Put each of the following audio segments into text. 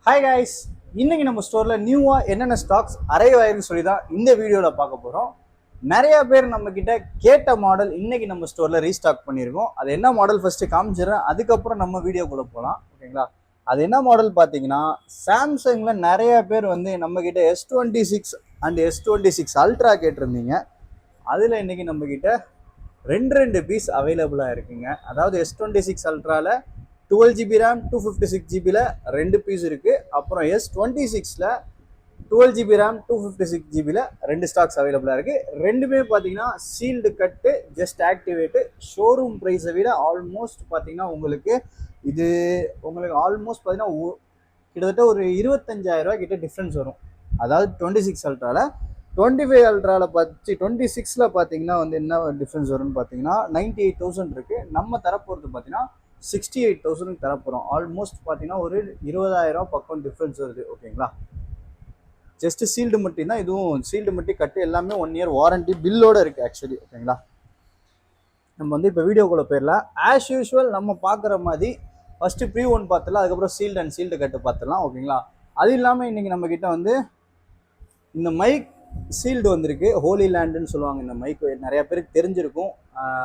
Hi guys, இன்னைக்கு நம்ம ஸ்டோர்ல நியூவா என்னென்ன ஸ்டாக்ஸ் அரைவ் ஆயிருக்குன்னு சொல்லி தான் இந்த வீடியோல பார்க்க போறோம். நிறைய பேர் நம்ம கிட்ட கேட்ட மாடல் இன்னைக்கு நம்ம ஸ்டோர்ல ரீஸ்டாக் பண்ணியிருக்கோம். அது என்ன மாடல் ஃபர்ஸ்ட் காமிச்சிடுறேன், அதுக்கப்புறம் நம்ம வீடியோக்குள்ள போகலாம். ஓகேங்களா? அது என்ன மாடல் பார்த்தீங்கன்னா, சாம்சங்ல நிறைய பேர் வந்து நம்ம கிட்ட S26 அண்ட் S26 அல்ட்ரா கேட்டிருந்தீங்க. அதுல இன்னைக்கு நம்ம கிட்ட ரெண்டு பீஸ் அவைலபிளாக இருக்குங்க. அதாவது S26 அல்ட்ரால 12 GB ரேம் 256 GB ரெண்டு பீஸ் இருக்கு. அப்புறம் S26ல 12 GB ரேம் 256 GB ரெண்டு ஸ்டாக்ஸ் அவைலபிளாக இருக்கு. ரெண்டுமே பார்த்தீங்கன்னா சீல்டு கட்டு, ஜஸ்ட் ஆக்டிவேட்டு. ஷோரூம் ப்ரைஸை விட ஆல்மோஸ்ட் பார்த்தீங்கன்னா ஆல்மோஸ்ட் பார்த்தீங்கன்னா கிட்டத்தட்ட ஒரு 25,000 கிட்ட டிஃப்ரென்ஸ் வரும். அதாவது 26 அல்ட்ரால 25 அல்ட்ரால 26ல பார்த்தீங்கன்னா என்ன டிஃப்ரென்ஸ் வரும்னு பார்த்தீங்கன்னா 98,000 இருக்கு. நம்ம தரப்போகிறது பார்த்தீங்கன்னா 68,000 தரப்போகிறோம். ஆல்மோஸ்ட் பார்த்தீங்கன்னா ஒரு 20,000 பக்கம் டிஃப்ரென்ஸ் வருது. ஓகேங்களா? ஜஸ்ட் சீல்டு மட்டும் தான், இதுவும் சீல்டு மட்டும் கட்டு, எல்லாமே 1 இயர் வாரண்டி பில்லோட இருக்கு ஆக்சுவலி. ஓகேங்களா? நம்ம இப்போ வீடியோக்குள்ள போயிடலாம். ஆஸ் யூஸ்வல் நம்ம பார்க்குற மாதிரி ஃபர்ஸ்ட் ப்ரீ ஒன் பார்த்துலாம், அதுக்கப்புறம் சீல்டு அண்ட் சீல்டு கட்டு பார்த்துலாம். ஓகேங்களா? அது இல்லாமல் இன்னைக்கு நம்ம கிட்ட இந்த மைக் சீல்டு வந்திருக்கு. ஹோலி லேண்டுன்னு சொல்லுவாங்க. இந்த மைக் நிறைய பேருக்கு தெரிஞ்சிருக்கும்.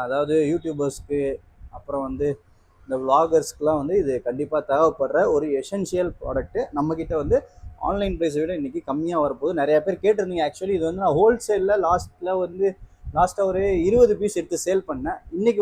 அதாவது யூடியூபர்ஸ்க்கு, அப்புறம் இந்த விளாகர்ஸ்க்குலாம் இது கண்டிப்பாக தேவைப்படுற ஒரு எசென்ஷியல் ப்ராடக்ட்டு. நம்மக்கிட்ட ஆன்லைன் ப்ரைஸை விட இன்றைக்கி கம்மியாக வரப்போகுது. நிறைய பேர் கேட்டிருந்தீங்க. ஆக்சுவலி இது நான் ஹோல்சேலில் லாஸ்ட்டாக ஒரு 20 பீஸ் எடுத்து சேல் பண்ணேன். இன்றைக்கி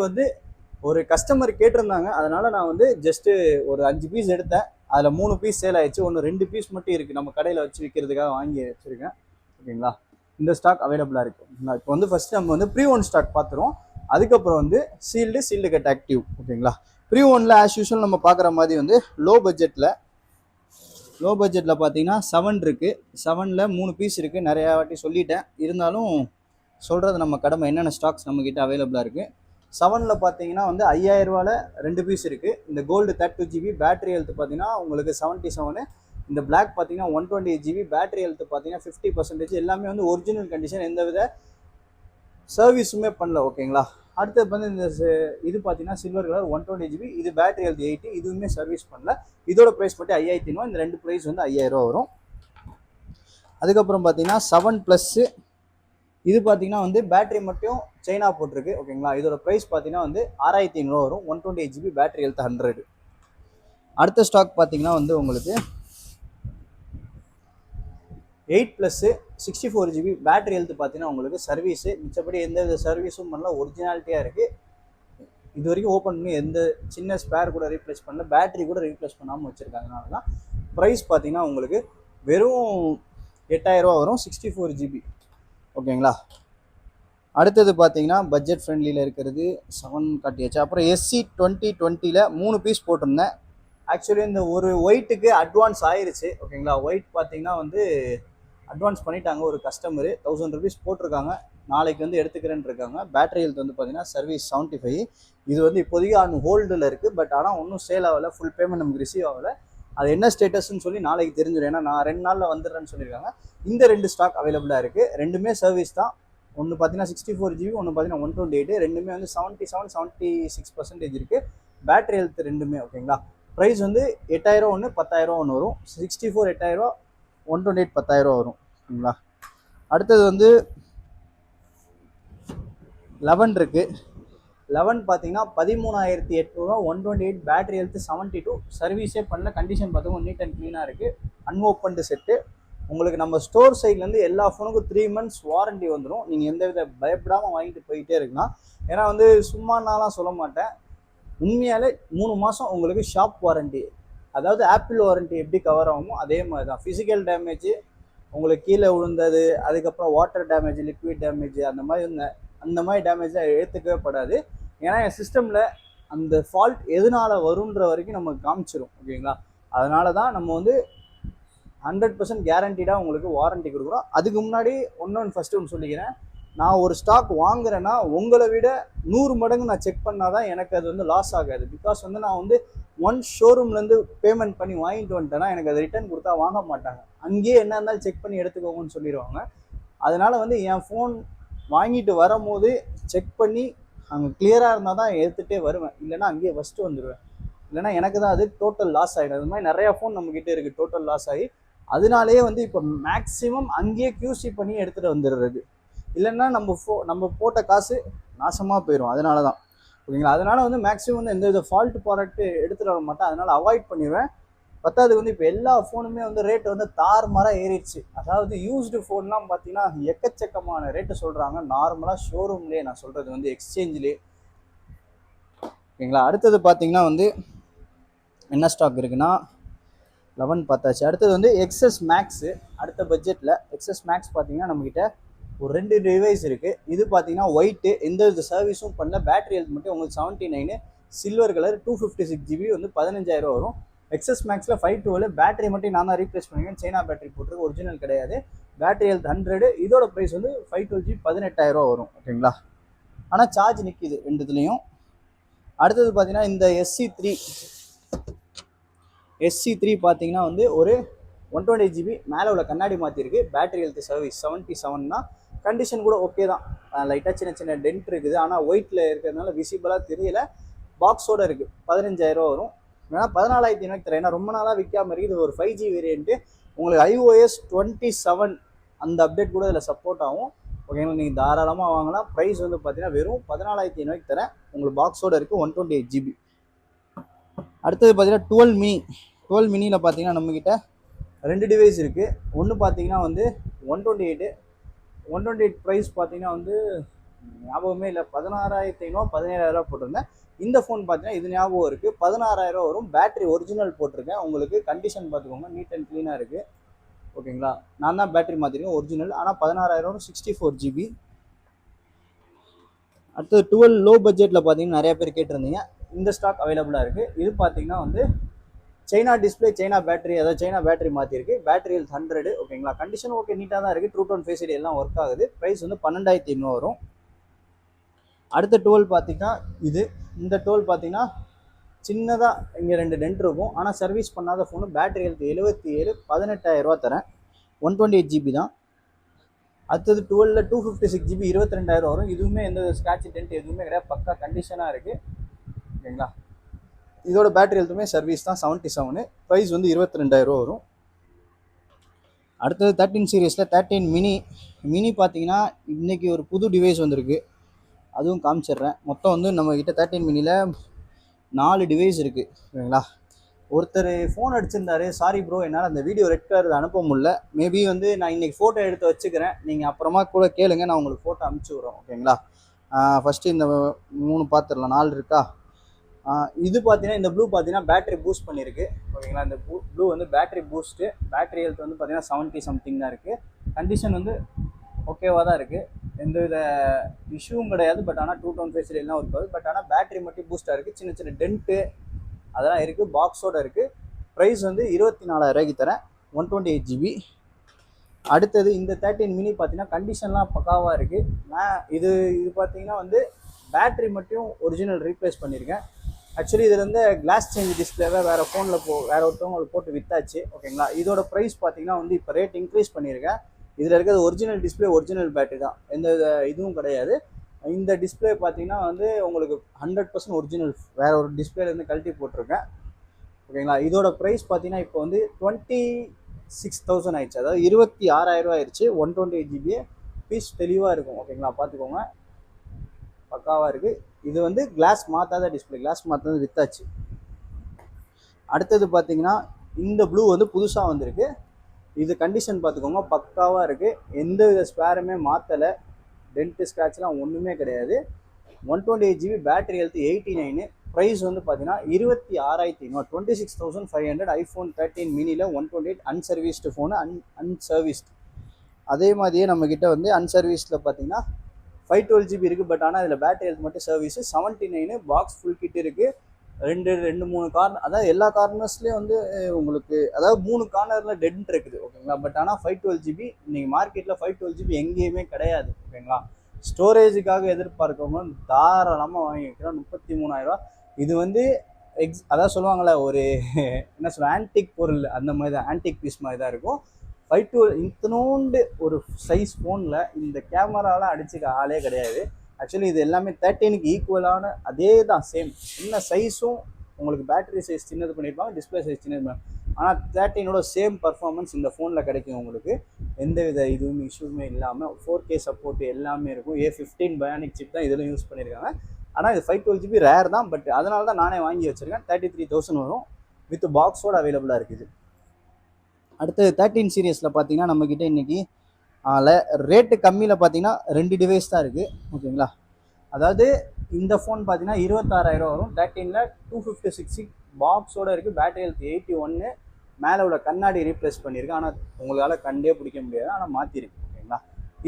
ஒரு கஸ்டமர் கேட்டிருந்தாங்க. அதனால் நான் ஜஸ்ட்டு ஒரு 5 பீஸ் எடுத்தேன். அதில் 3 பீஸ் சேல் ஆயிடுச்சு. 2 பீஸ் மட்டும் இருக்குது, நம்ம கடையில் வச்சு விற்கிறதுக்காக வாங்கி வச்சுருக்கேன். ஓகேங்களா? இந்த ஸ்டாக் அவைலபிளாக இருக்குது. இப்போ ஃபஸ்ட்டு நம்ம ப்ரீ ஒன் ஸ்டாக் பார்த்துருவோம். அதுக்கப்புறம் சீல்டு கட் ஆக்டிவ். ஓகேங்களா? ப்ரீ ஒன்ல ஆஸ் யூஸ்வல் நம்ம பார்க்குற மாதிரி லோ பட்ஜெட்டில் பார்த்தீங்கன்னா 7 இருக்குது. 7ல் 3 பீஸ் இருக்குது. நிறையா வாட்டி சொல்லிட்டேன், இருந்தாலும் சொல்கிறது நம்ம கடமை. என்னென்ன ஸ்டாக்ஸ் நம்மக்கிட்ட அவைலபிளாக இருக்குது. 7ல் பார்த்தீங்கன்னா 5,000 ரூபாயில் 2 பீஸ் இருக்குது. இந்த கோல்டு 32 GB பேட்டரி ஹெல்த் பார்த்தீங்கன்னா உங்களுக்கு 77. இந்த பிளாக் பார்த்தீங்கன்னா 128 GB பேட்டரி ஹெல்த் பார்த்தீங்கன்னா 50%. எல்லாமே ஒரிஜினல் கண்டிஷன், எந்த வித சர்வீஸுமே பண்ணல. ஓகேங்களா? அடுத்து இந்த இது பார்த்தீங்கன்னா சில்வர் கலர் 120 GB, இது பேட்டரி ஹெல்த் 80, இதுவுமே சர்வீஸ் பண்ணல. இதோட ப்ரைஸ் மட்டும் 5,000. இந்த ரெண்டு ப்ரைஸ் 5,000 வரும். அதுக்கப்புறம் பார்த்தீங்கன்னா 7+ இது பார்த்தீங்கன்னா பேட்டரி மட்டும் சைனா போட்டிருக்கு. ஓகேங்களா? இதோட ப்ரைஸ் பார்த்தீங்கன்னா 6,500 வரும். 128 GB பேட்டரி ஹெல்த் 100. அடுத்த ஸ்டாக் பார்த்தீங்கன்னா உங்களுக்கு 8+ 64 GB பேட்டரி ஹெல்த் பார்த்தீங்கன்னா உங்களுக்கு சர்வீஸு. மிச்சப்படி எந்த வித சர்வீஸும் பண்ணல, ஒரிஜினாலிட்டியாக இருக்குது. இது வரைக்கும் ஓப்பன் பண்ணி எந்த சின்ன ஸ்பேர் கூட ரீப்ளேஸ் பண்ணல, பேட்டரி கூட ரீப்ளேஸ் பண்ணாமல் வச்சுருக்காங்க. அதனால தான் ப்ரைஸ் பார்த்தீங்கன்னா உங்களுக்கு வெறும் 8,000 ரூபா வரும். 64 GB. ஓகேங்களா? அடுத்தது பார்த்தீங்கன்னா பட்ஜெட் ஃப்ரெண்ட்லியில் இருக்கிறது 7 காட்டியாச்சு. அப்புறம் SC 2020ல் 3 பீஸ் போட்டிருந்தேன். ஆக்சுவலி இந்த ஒரு ஒயிட்டுக்கு அட்வான்ஸ் ஆயிடுச்சு. ஓகேங்களா? ஒயிட் பார்த்தீங்கன்னா அட்வான்ஸ் பண்ணிட்டாங்க. ஒரு கஸ்டமரு 1000 rupees போட்டிருக்காங்க. நாளைக்கு எடுத்துக்கிறேன்னு இருக்காங்க. பேட்டரி ஹெல்த் பார்த்தீங்கன்னா சர்வீஸ் 75. இது இப்போதைக்கு ஆன் ஹோல்டில் இருக்குது. பட் ஆனால் ஒன்றும் சேல் ஆகலை, ஃபுல் பேமெண்ட் நமக்கு ரிசீவ் ஆகலை. அது என்ன ஸ்டேட்டஸ்ன்னு சொல்லி நாளைக்கு தெரிஞ்சிடும். ஏன்னா நான் 2 நாளில் வந்துடுறேன்னு சொல்லியிருக்காங்க. இந்த 2 ஸ்டாக் அவைலபிளாக இருக்குது. ரெண்டுமே சர்வீஸ் தான். ஒன்று பார்த்தீங்கன்னா 64 GB, ஒன்று பார்த்தீங்கன்னா 128. ரெண்டுமே 77-76% இருக்குது. பேட்டரி ஹெல்த் ரெண்டுமே. ஓகேங்களா? ப்ரைஸ் 8,000 ஒன்று, 10,000 ஒன்று வரும். 64 8,000, 128 10,000 வரும். ஓகேங்களா? அடுத்தது 11 இருக்குது. 11 பார்த்தீங்கன்னா 13,800, 128 பேட்டரி ஹெல்த் 72. சர்வீஸே பண்ணல. கண்டிஷன் பார்த்தீங்கன்னா நீட் அண்ட் க்ளீனாக இருக்குது. Unopened set. உங்களுக்கு நம்ம ஸ்டோர் சைட்லேருந்து எல்லா ஃபோனுக்கும் 3 months வாரண்டி வந்துடும். நீங்கள் எந்த வித பயப்படாமல் வாங்கிட்டு போயிட்டே இருக்கலாம். ஏன்னா சும்மா நான்லாம் சொல்ல மாட்டேன். உண்மையாலே 3 மாதம் உங்களுக்கு ஷாப் வாரண்டி. அதாவது ஆப்பிள் வாரண்டி எப்படி கவர் ஆகுமோ அதே மாதிரி தான். ஃபிசிக்கல் டேமேஜ், உங்களுக்கு கீழே விழுந்தது, அதுக்கப்புறம் வாட்டர் டேமேஜ், லிக்விட் டேமேஜ், அந்த மாதிரி டேமேஜ்லாம் எடுத்துக்கவே படாது. ஏன்னா என் சிஸ்டமில் அந்த ஃபால்ட் எதனால் வருன்ற வரைக்கும் நமக்கு காமிச்சிடும். ஓகேங்களா? அதனால தான் நம்ம 100% கேரண்டீடாக உங்களுக்கு வாரண்டி கொடுக்குறோம். அதுக்கு முன்னாடி ஃபஸ்ட்டு ஒன்று சொல்லிக்கிறேன். நான் ஒரு ஸ்டாக் வாங்குறேன்னா உங்களை விட 100 மடங்கு நான் செக் பண்ணாதான் எனக்கு அது லாஸ் ஆகாது. பிகாஸ் நான் ஒன்ஸ் ஷோரூம்லேருந்து பேமெண்ட் பண்ணி வாங்கிட்டு வந்துட்டேன்னா எனக்கு அதை ரிட்டர்ன் கொடுத்தா வாங்க மாட்டாங்க. அங்கேயே என்ன இருந்தாலும் செக் பண்ணி எடுத்துக்கோங்கன்னு சொல்லிடுவாங்க. அதனால் என் ஃபோன் வாங்கிட்டு வரும்போது செக் பண்ணி அங்கே கிளியராக இருந்தால் தான் எடுத்துகிட்டே வருவேன். இல்லைன்னா அங்கேயே ஃபஸ்ட்டு வந்துடுவேன். இல்லைனா எனக்கு தான் அது டோட்டல் லாஸ் ஆகிடும். அது மாதிரி நிறையா ஃபோன் நம்மக்கிட்ட இருக்குது டோட்டல் லாஸ் ஆகி. அதனாலேயே வந்து இப்போ மேக்ஸிமம் அங்கேயே கியூசி பண்ணி எடுத்துகிட்டு வந்துடுறது, இல்லைன்னா நம்ம போட்ட காசு நாசமாக போயிடும். அதனால தான் ஓகேங்களா. அதனால வந்து மேக்ஸிமம் வந்து எந்த வித ஃபால்ட் ப்ராடக்ட் எடுத்துகிட்டு வர மாட்டேன், அதனால அவாய்ட் பண்ணிடுவேன். பத்தாவது வந்து இப்போ எல்லா ஃபோனுமே வந்து ரேட் வந்து தாறுமாறாக ஏறிடுச்சு. அதாவது யூஸ்டு ஃபோன்லாம் பார்த்தீங்கன்னா எக்கச்சக்கமான ரேட்டு சொல்கிறாங்க, நார்மலாக ஷோரூம்லேயே. நான் சொல்கிறது வந்து எக்ஸ்சேஞ்சிலே ஓகேங்களா. அடுத்தது பார்த்தீங்கன்னா வந்து என்ன ஸ்டாக் இருக்குன்னா 11 பார்த்தாச்சு. அடுத்தது வந்து எக்ஸஸ் மேக்ஸு. அடுத்த பட்ஜெட்டில் எக்ஸஸ் மேக்ஸ் பார்த்தீங்கன்னா நம்மக்கிட்ட ஒரு 2 டிவைஸ் இருக்குது. இது பார்த்தீங்கன்னா ஒயிட்டு, எந்த வித சர்வீஸும் பண்ணல, பேட்டரி ஹெல்த் மட்டும் உங்களுக்கு 79, சில்வர் கலர், 256 GB வந்து 15,000 வரும். எக்ஸஸ் மேக்ஸில் 512, பேட்டரி மட்டும் நான் தான் ரீப்ளேஸ் பண்ணிருக்கேன், சைனா பேட்டரி போட்டிருக்கு, ஒரிஜினல் கிடையாது. பேட்டரி ஹெல்த் 100, இதோட ப்ரைஸ் வந்து 512 GB 18,000 வரும் ஓகேங்களா. ஆனால் சார்ஜ் நிற்கிது ரெண்டுத்துலேயும். அடுத்தது பார்த்தீங்கன்னா இந்த SC3 பார்த்தீங்கன்னா வந்து ஒரு 128 GB, மேலே உள்ள கண்ணாடி மாற்றிருக்கு. பேட்டரி ஹெல்த் சர்வீஸ் 77 தான். கண்டிஷன் கூட ஓகே தான், லைட்டாக சின்ன சின்ன டென்ட் இருக்குது, ஆனால் ஒயிட்டில் இருக்கிறதுனால விசிபிளாக தெரியல. பாக்ஸோடு இருக்குது, 15,000 வரும். ஏன்னா 14,500 தரேன், ஏன்னா ரொம்ப நாளாக விற்காமல் இருக்குது. ஒரு 5G வேரியண்ட்டு, உங்களுக்கு iOS 27 அந்த அப்டேட் கூட இதில் சப்போர்ட் ஆகும் ஓகேங்களா. நீங்கள் தாராளமாக வாங்கலாம். ப்ரைஸ் வந்து பார்த்தீங்கன்னா வெறும் 14,500 தரேன், உங்களுக்கு பாக்ஸோடு இருக்குது, 128 GB. அடுத்தது பார்த்தீங்கன்னா 12 மினியில் பார்த்தீங்கன்னா நம்மக்கிட்ட 2 டிவைஸ் இருக்குது. ஒன்று பார்த்தீங்கன்னா வந்து 128 ப்ரைஸ் பார்த்தீங்கன்னா வந்து ஞாபகமே இல்லை, 16,500 17,000 போட்டிருந்தேன். இந்த ஃபோன் பார்த்தீங்கன்னா இது ஞாபகம் இருக்குது, 16,000 வரும். பேட்டரி ஒரிஜினல் போட்டிருக்கேன். உங்களுக்கு கண்டிஷன் பார்த்துக்கோங்க, நீட் அண்ட் க்ளீனாக இருக்குது ஓகேங்களா. நான் தான் பேட்டரி மாற்றிருக்கேன் ஒரிஜினல், ஆனால் 16,000 64 GB. அடுத்தது 12 லோ பட்ஜெட்டில் பார்த்தீங்கன்னா நிறைய பேர் கேட்டிருந்தீங்க, இந்த ஸ்டாக் அவைலபிளாக இருக்குது. இது பார்த்தீங்கன்னா வந்து சைனா டிஸ்பிளே, சைனா பேட்டரி, அதாவது சைனா பேட்டரி மாற்றிருக்கு. பேட்டரி ஹெல்த் 100 ஓகேங்களா. கண்டிஷன் ஓகே, நீட்டாக தான் இருக்குது. ட்ரூ டோன் ஃபேஸ் ஐடி எல்லாம் ஒர்க் ஆகுது. ப்ரைஸ் வந்து 12,500 வரும். அடுத்த 12 பார்த்தீங்கன்னா இந்த 12 பார்த்தீங்கன்னா சின்னதாக இங்கே 2 டென்ட் இருக்கும், ஆனால் சர்வீஸ் பண்ணாத ஃபோனு. பேட்டரி ஹெல்த் 77, 18,000 தரேன், 128 GB தான். அடுத்தது 12ல் 256 GB 22,000 வரும். இதுவுமே எந்த ஸ்க்ராட்ச் டென்ட் எதுவுமே கிடையாது, பக்கா கண்டிஷனாக இருக்குது ஓகேங்களா. இதோட பேட்டரி ஹெல்த்துமே சர்வீஸ் தான், 77. ப்ரைஸ் வந்து 22,000 வரும். அடுத்தது 13 சீரீஸில் 13 மினி பார்த்தீங்கன்னா இன்றைக்கி ஒரு புது டிவைஸ் வந்திருக்கு, அதுவும் காமிச்சிடுறேன். மொத்தம் வந்து நம்மக்கிட்ட 13 மினியில் 4 டிவைஸ் இருக்குது ஓகேங்களா. ஒருத்தர் ஃபோன் அடிச்சிருந்தாரு, சாரி ப்ரோ என்னால் அந்த வீடியோ ரெட் கலர் அனுப்ப முடியல. மேபி வந்து நான் இன்றைக்கி ஃபோட்டோ எடுத்து வச்சுக்கிறேன், நீங்கள் அப்புறமா கூட கேளுங்க, நான் உங்களுக்கு ஃபோட்டோ அனுப்பிச்சி விட்றோம் ஓகேங்களா. ஃபஸ்ட்டு இந்த 3 பார்த்துடலாம், 4 இருக்கா. இது பார்த்தீங்கன்னா இந்த ப்ளூ பார்த்தீங்கன்னா பேட்டரி பூஸ்ட் பண்ணியிருக்கு ஓகேங்களா. இந்த ப்ளூ வந்து பேட்டரி பூஸ்ட்டு. பேட்டரி ஹெல்த் வந்து பார்த்தீங்கன்னா 70 சம்திங் தான் இருக்குது. கண்டிஷன் வந்து ஓகேவாக தான் இருக்குது, எந்த வித இஷ்யூவும் கிடையாது. பட் ஆனால் ட்ரூ டோன் ஃபேஸ் எல்லாம் இருக்காது. பட் ஆனால் பேட்டரி மட்டும் பூஸ்ட்டாக இருக்குது, சின்ன சின்ன டென்ட்டு அதெல்லாம் இருக்குது, பாக்ஸோடு இருக்குது. ப்ரைஸ் வந்து 24,000 தரேன், 128 GB. அடுத்தது இந்த 13 மினி பார்த்தீங்கன்னா கண்டிஷன்லாம் பக்காவாக இருக்குது. நான் இது பார்த்தீங்கன்னா வந்து பேட்டரி மட்டும் ஒரிஜினல் ரீப்ளேஸ் பண்ணியிருக்கேன். ஆக்சுவலி இதில் வந்து கிளாஸ் சேஞ்ச் டிஸ்பிளேவை வேறு ஃபோனில் வேறு ஒருத்தவங்களுக்கு போட்டு விற்றாச்சு ஓகேங்களா. இதோட ப்ரைஸ் பார்த்தீங்கன்னா வந்து இப்போ ரேட் இன்க்ரீஸ் பண்ணியிருக்கேன். இதில் இருக்கிறது ஒரிஜினல் டிஸ்பிளே, ஒரிஜினல் பேட்டரி தான், எந்த இதுவும் கிடையாது. இந்த டிஸ்பிளே பார்த்தீங்கன்னா வந்து உங்களுக்கு 100% ஒரிஜினல், வேறு ஒரு டிஸ்பிளேலேருந்து கழட்டி போட்டிருக்கேன் ஓகேங்களா. இதோட ப்ரைஸ் பார்த்தீங்கன்னா இப்போ வந்து 26,000 ஆயிடுச்சு, அதாவது 26,000 ஆயிடுச்சு. 128 GB பீஸ் தெளிவாக இருக்கும் ஓகேங்களா, பார்த்துக்கோங்க, பக்காவாக இருக்குது. இது வந்து கிளாஸ் மாற்றாத டிஸ்பிளே, கிளாஸ் மாற்றாத வித்தாச்சு. அடுத்தது பார்த்தீங்கன்னா இந்த ப்ளூ வந்து புதுசாக வந்திருக்கு. இது கண்டிஷன் பார்த்துக்கோங்க, பக்காவாக இருக்குது, எந்த வித ஸ்பேருமே மாற்றலை, டென்ட்டு ஸ்க்ராட்ச்லாம் ஒன்றுமே கிடையாது. 128 GB, பேட்டரி ஹெல்த் 89. ப்ரைஸ் வந்து பார்த்தீங்கன்னா 26,500, 26,500. iPhone 13 மினியில் 128 அன்சர்வீஸ்டு ஃபோனு, அன்சர்வீஸ்டு. அதே மாதிரியே நம்மக்கிட்ட வந்து அன்சர்வீஸில் பார்த்தீங்கன்னா 512 GB இருக்குது. பட் ஆனால் இதில் பேட்டரி ஹெல்த் மட்டும் சர்வீஸு 79. பாக்ஸ் ஃபுல் கிட் இருக்குது. 3 கார்னர், அதாவது எல்லா கார்னர்ஸ்லேயும் வந்து உங்களுக்கு, அதாவது 3 கார்னரில் டென்ட் இருக்குது ஓகேங்களா. பட் ஆனால் 512 GB இன்றைக்கி மார்க்கெட்டில் 512 GB எங்கேயுமே கிடையாது ஓகேங்களா. ஸ்டோரேஜுக்காக எதிர்பார்க்கவங்க தாராளமாக வாங்கிக்கிறோம், 33,000. இது வந்து அதாவது சொல்லுவாங்களே, ஒரு என்ன சொல்ல, ஆன்டிக் பொருள் அந்த மாதிரி தான், ஆன்டிக் பீஸ் மாதிரி தான் இருக்கும். 512 இத்தனோண்டு ஒரு சைஸ் ஃபோனில் இந்த கேமராலாம் அடிச்சுக்க ஆளே கிடையாது. ஆக்சுவலி இது எல்லாமே 13க்கு ஈக்குவலான அதே தான், சேம், சின்ன சைஸும் உங்களுக்கு பேட்டரி சைஸ் சின்னது பண்ணியிருப்பாங்க, டிஸ்பிளே சைஸ் சின்னது. ஆனால் 13ஓட சேம் பர்ஃபார்மன்ஸ் இந்த ஃபோனில் கிடைக்கும் உங்களுக்கு. எந்த வித இதுவுமே இஷ்யூமே இல்லாமல் 4K சப்போர்ட் எல்லாமே இருக்கும். A15 பயானிக் சிப் தான் இதில் யூஸ் பண்ணியிருக்காங்க. ஆனால் இது 512GB ரேர் தான், பட் அதனால தான் நானே வாங்கி வச்சுருக்கேன். 33,000 வரும், வித் பாக்ஸோடு அவைலபிளாக இருக்குது. அடுத்து 13 சீரியஸில் பார்த்தீங்கன்னா நம்மக்கிட்ட இன்றைக்கி ரேட்டு கம்மியில் பார்த்தீங்கன்னா 2 டிவைஸ் தான் இருக்குது. ஓகேங்களா, அதாவது இந்த ஃபோன் பார்த்தீங்கன்னா 26,000 வரும். 13ல் 256 பாக்ஸோடு இருக்குது. பேட்டரி ஹெல்த் 81, மேலே உள்ள கண்ணாடி ரீப்ளேஸ் பண்ணியிருக்கேன். ஆனால் உங்களால் கண்டே பிடிக்க முடியாது, ஆனால் மாற்றிருக்கு. ஓகேங்களா,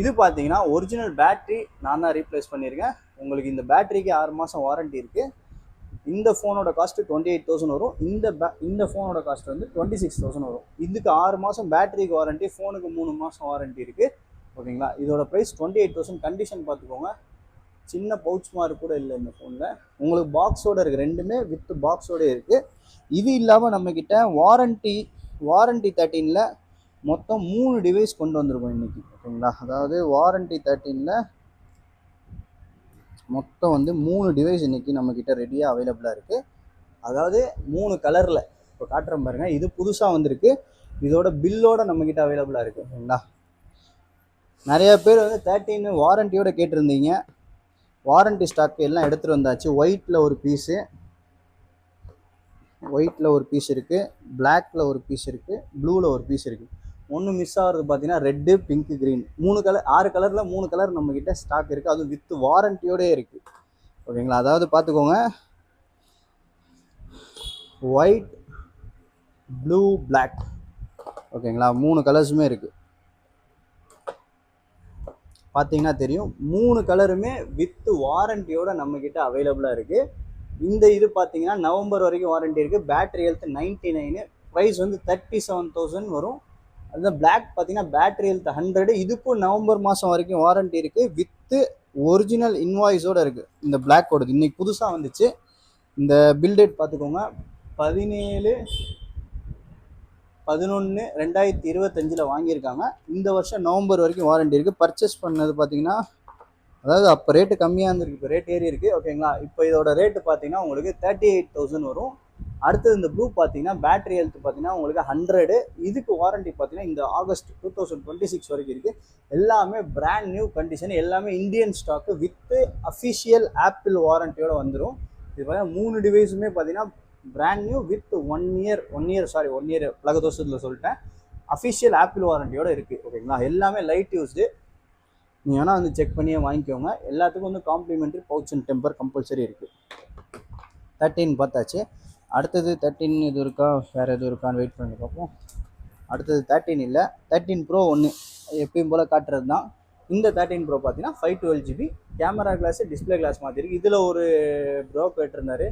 இது பார்த்தீங்கன்னா ஒரிஜினல் பேட்ரி நான் தான் ரீப்ளேஸ் பண்ணியிருக்கேன். உங்களுக்கு இந்த பேட்டரிக்கு 6 மாதம் வாரண்ட்டி இருக்குது. இந்த ஃபோனோட காஸ்ட்டு 28,000 வரும். இந்த ஃபோனோட காஸ்ட் வந்து 26,000 வரும். இதுக்கு 6 மாதம் பேட்டரிக்கு வாரண்ட்டி, ஃபோனுக்கு 3 மாதம் வாரண்ட்டி இருக்குது. ஓகேங்களா, இதோட ப்ரைஸ் 28,000. கண்டிஷன் பார்த்துக்கோங்க, சின்ன பவுச் மாதிரி கூட இல்லை இந்த ஃபோனில். உங்களுக்கு பாக்ஸோடு இருக்குது, ரெண்டுமே வித் பாக்ஸோடு இருக்குது. இது இல்லாமல் நம்மக்கிட்ட வாரண்ட்டி 13ல் மொத்தம் 3 டிவைஸ் கொண்டு வந்திருக்கோம் இன்றைக்கி. ஓகேங்களா, அதாவது வாரண்ட்டி 13ல் மொத்தம் வந்து 3 டிவைஸ் இன்றைக்கி நம்மக்கிட்ட ரெடியாக அவைலபிளாக இருக்குது. அதாவது 3 கலரில் இப்போ காட்டுறேன் பாருங்கள். இது புதுசாக வந்திருக்கு, இதோட பில்லோட நம்மக்கிட்ட அவைலபிளாக இருக்குது. ஓகேங்களா, நிறைய பேர் வந்து 13 வாரண்ட்டியோட கேட்டிருந்தீங்க. வாரண்ட்டி ஸ்டாக் எல்லாம் எடுத்துகிட்டு வந்தாச்சு. ஒயிட்டில் ஒரு பீஸு இருக்குது, பிளாக்ல ஒரு பீஸ் இருக்குது, ப்ளூவில் ஒரு பீஸ் இருக்குது. ஒன்று மிஸ் ஆகிறது பார்த்தீங்கன்னா ரெட்டு, பிங்க்கு, க்ரீன், 3 கலர், 6 கலரில் 3 கலர் நம்மக்கிட்ட ஸ்டாக் இருக்குது. அதுவும் வித் வாரண்ட்டியோடே இருக்குது. ஓகேங்களா, அதாவது பார்த்துக்கோங்க, ஒயிட், ப்ளூ, பிளாக். ஓகேங்களா, 3 கலர்ஸுமே இருக்குது. பார்த்தீங்கன்னா தெரியும், 3 கலருமே வித் வாரண்ட்டியோட நம்மக்கிட்ட அவைலபிளாக இருக்குது. இந்த இது பார்த்தீங்கன்னா நவம்பர் வரைக்கும் வாரண்ட்டி இருக்குது. பேட்டரி ஹெல்த் 99, ப்ரைஸ் வந்து 37,000 வரும். அதுதான் பிளாக் பார்த்தீங்கன்னா பேட்டரி ஹெல்த் 100, இதுக்கும் நவம்பர் மாதம் வரைக்கும் வாரண்ட்டி இருக்குது. வித்து ஒரிஜினல் இன்வாய்ஸோடு இருக்குது. இந்த பிளாக்கோடது இன்றைக்கி புதுசாக வந்துச்சு. இந்த பில் டேட் பார்த்துக்கோங்க, 17/11/2025 வாங்கியிருக்காங்க. இந்த வருஷம் நவம்பர் வரைக்கும் வாரண்ட்டி இருக்குது. பர்ச்சேஸ் பண்ணது பார்த்தீங்கன்னா, அதாவது அப்போ ரேட்டு கம்மியாக இருந்திருக்கு, இப்போ ரேட் ஏறி இருக்குது. ஓகேங்களா, இப்போ இதோட ரேட்டு பார்த்தீங்கன்னா உங்களுக்கு 38,000 வரும். அடுத்தது இந்த ப்ளூ பார்த்தீங்கன்னா பேட்டரி ஹெல்த் பார்த்தீங்கன்னா உங்களுக்கு 100, இதுக்கு வாரண்ட்டி பார்த்தீங்கன்னா இந்த ஆகஸ்ட் 2026 வரைக்கும் இருக்குது. எல்லாமே பிராண்ட் நியூ கண்டிஷன், எல்லாமே Indian stock with official apple வாரண்ட்டியோட வந்துடும். இது பார்த்தீங்கன்னா 3 டிவைஸுமே பார்த்தீங்கன்னா பிராண்ட் நியூ வித் 1 இயர் உலக தோஷத்தில் சொல்லிட்டேன், அஃபிஷியல் ஆப்பிள் வாரண்ட்டியோட இருக்குது. ஓகேங்களா, எல்லாமே லைட் யூஸ்டு, நீங்கள் வேணால் வந்து செக் பண்ணியே வாங்கிக்கோங்க. எல்லாத்துக்கும் வந்து complimentary pouch and temper compulsory இருக்குது. 13 பார்த்தாச்சு. அடுத்தது 13 இது இருக்கா, வேறு எதுவும் இருக்கான்னு வெயிட் பண்ணி பார்ப்போம். அடுத்தது 13 இல்லை, 13 ப்ரோ ஒன்று எப்பயும் போல் காட்டுறது தான். இந்த 13 ப்ரோ பார்த்தீங்கன்னா 512GB camera glass, display glass மாற்றிருக்கு. இதில் ஒரு ப்ரோ கேட்டிருந்தாரு,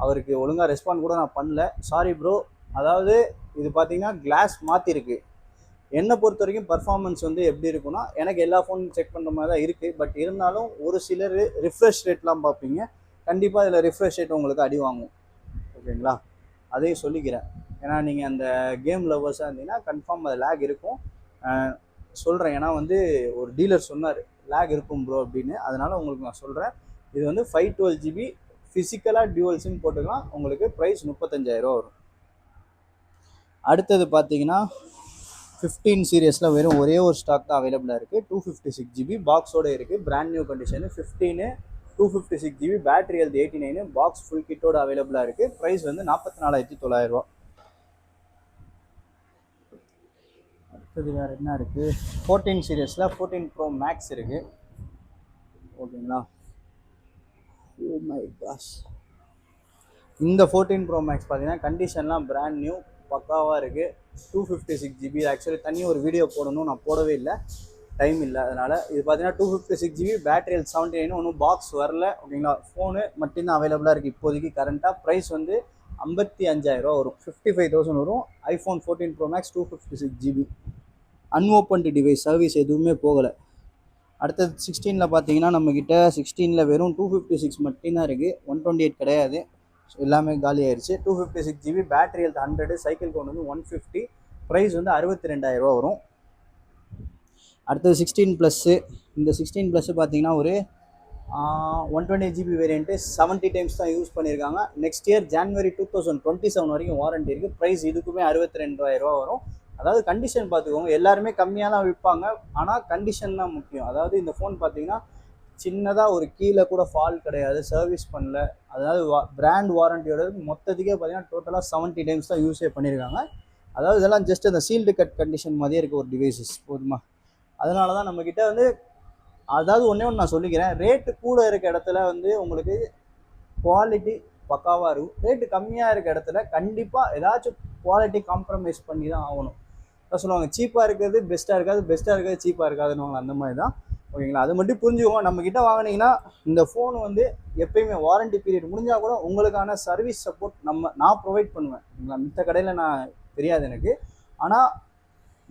அவருக்கு ஒழுங்காக ரெஸ்பாண்ட் கூட நான் பண்ணல, சாரி ப்ரோ. அதாவது இது பார்த்தீங்கன்னா கிளாஸ் மாற்றிருக்கு. என்னை பொறுத்த வரைக்கும் பர்ஃபார்மன்ஸ் வந்து எப்படி இருக்குன்னா, எனக்கு எல்லா ஃபோன் செக் பண்ணுற மாதிரி தான் இருக்குது. பட் இருந்தாலும் ஒரு சிலர் ரிஃப்ரெஷ் ரேட்லாம் பார்ப்பீங்க, கண்டிப்பாக இதில் ரிஃப்ரெஷ் ரேட் உங்களுக்கு அடி வாங்கும். ஓகேங்களா, அதையும் சொல்லிக்கிறேன். ஏன்னா நீங்கள் அந்த கேம் லவ்வர்ஸாக இருந்தீங்கன்னா கன்ஃபார்ம் அது லேக் இருக்கும். சொல்கிறேன், ஏன்னா வந்து ஒரு டீலர் சொன்னார் லேக் இருக்கும் ப்ரோ அப்படின்னு, அதனால் உங்களுக்கு நான் சொல்கிறேன். இது வந்து 512GB ஃபிசிக்கலாக டியூவல் சிம் போட்டுக்கலாம். உங்களுக்கு ப்ரைஸ் 35,000 வரும். அடுத்தது பார்த்தீங்கன்னா 15 சீரியஸில் வெறும் ஒரே ஒரு ஸ்டாக் தான் அவைலபிளாக இருக்குது. 256GB பாக்ஸோடு இருக்குது, brand new condition. 15 256GB battery health 89, box full கிட்டோட அவைலபிளாக இருக்குது. ப்ரைஸ் வந்து 44,900. அடுத்தது வேறு என்ன இருக்குது, 14 சீரியஸில் 14 ப்ரோ மேக்ஸ் இருக்குது. ஓகேங்களா, ஓ மை காஷ், இந்த 14 ப்ரோ மேக்ஸ் பார்த்தீங்கன்னா கண்டிஷன்லாம் பிராண்ட் நியூ பக்காவாக இருக்குது. 256GB, ஆக்சுவலி தனியாக ஒரு வீடியோ போடணும், நான் போடவே இல்லை, டைம் இல்லை. அதனால் இது பார்த்தீங்கன்னா 256GB பேட்டரி ஹெல்த் 79, ஒன்றும் பாக்ஸ் வரல. ஓகேங்களா, ஃபோனு மட்டும்தான் அவைலபிளாக இருக்குது இப்போதைக்கு கரண்ட்டாக. ப்ரைஸ் வந்து 55,000 வரும், 55,000 வரும். iPhone 14 Pro Max 256GB, unopened device, service எதுவுமே போகலை. அடுத்தது 16ல் பார்த்தீங்கன்னா நம்மக்கிட்ட 16ல் வெறும் 256 மட்டும்தான் இருக்குது, 128 கிடையாது, எல்லாமே காலி ஆயிடுச்சு. 256GB battery health 100, cycle count வந்து 150, ப்ரைஸ் வந்து 62,000 வரும். அடுத்தது 16 ப்ளஸ்ஸு. இந்த 16 ப்ளஸ்ஸு பார்த்தீங்கன்னா ஒரு 128 GB வேரியண்ட்டு 70 டைம்ஸ் தான் யூஸ் பண்ணியிருக்காங்க. நெக்ஸ்ட் இயர் ஜான்வரி 2027 வரைக்கும் வாரண்டி இருக்குது. ப்ரைஸ் இதுக்குமே 62,000 வரும். அதாவது கண்டிஷன் பார்த்துக்கோங்க, எல்லாருமே கம்மியாக தான் விற்பாங்க, ஆனால் கண்டிஷன் தான் முக்கியம். அதாவது இந்த ஃபோன் பார்த்தீங்கன்னா சின்னதாக ஒரு கீழே கூட ஃபால் கிடையாது, சர்வீஸ் பண்ணல. அதாவது பிராண்ட் வாரண்டியோட மொத்தத்துக்கே பார்த்தீங்கன்னா டோட்டலாக 70 டைம்ஸ் தான் யூஸே பண்ணியிருக்காங்க. அதாவது இதெல்லாம் ஜஸ்ட் அந்த சீல்டு கட் கண்டிஷன் மாதிரியே இருக்க ஒரு டிவைசஸ் போதுமா. அதனால தான் நம்மக்கிட்ட வந்து, அதாவது ஒன்றே ஒன்று நான் சொல்லிக்கிறேன், ரேட்டு கூட இருக்க இடத்துல வந்து உங்களுக்கு குவாலிட்டி பக்காவாக இருக்கும். ரேட்டு கம்மியாக இருக்க இடத்துல கண்டிப்பாக ஏதாச்சும் குவாலிட்டி காம்ப்ரமைஸ் பண்ணி தான் ஆகணும். அதான் சொல்லுவாங்க, சீப்பாக இருக்கிறது பெஸ்ட்டாக இருக்காது, பெஸ்ட்டாக இருக்கிறது சீப்பாக இருக்காதுன்னு, அந்த மாதிரி தான். ஓகேங்களா, அது மட்டும் புரிஞ்சுக்கோங்க. நம்மக்கிட்ட வாங்கினீங்கன்னா இந்த ஃபோன் வந்து எப்பயுமே வாரண்டி பீரியட் முடிஞ்சால் கூட உங்களுக்கான சர்வீஸ் சப்போர்ட் நான் ப்ரொவைட் பண்ணுவேன். ஓகேங்களா, மித்த கடையில் நான் தெரியாது எனக்கு, ஆனால்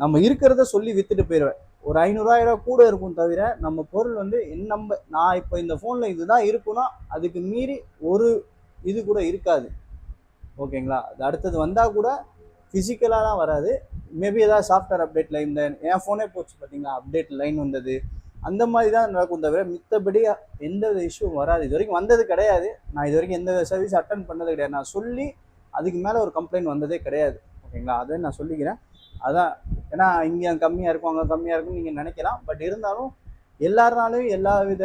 நம்ம இருக்கிறத சொல்லி விற்றுட்டு போயிடுவேன். ஒரு 500,000 கூட இருக்கும் தவிர நம்ம பொருள் வந்து நான் இப்போ இந்த ஃபோனில் இதுதான் இருக்குன்னா அதுக்கு மீறி ஒரு இது கூட இருக்காது. ஓகேங்களா, அது அடுத்தது வந்தால் கூட ஃபிசிக்கலாக தான் வராது. மேபி ஏதாவது சாஃப்ட்வேர் அப்டேட்டில் இந்த என் ஃபோனே போச்சு பார்த்தீங்களா, அப்டேட் லைன் வந்தது, அந்த மாதிரி தான் நடக்கும் தவிர மித்தபடி எந்த இஷ்யூவும் வராது. இது வரைக்கும் வந்தது கிடையாது. நான் இது வரைக்கும் எந்த சர்வீஸ் அட்டன் பண்ணது கிடையாது. நான் சொல்லி அதுக்கு மேலே ஒரு கம்ப்ளைண்ட் வந்ததே கிடையாது. ஓகேங்களா, அதை நான் சொல்லிக்கிறேன். அதான், ஏன்னா இங்கே கம்மியாக இருக்கும் அங்கே கம்மியாக இருக்கும்னு நீங்கள் நினைக்கலாம். பட் இருந்தாலும் எல்லாருனாலும் எல்லா வித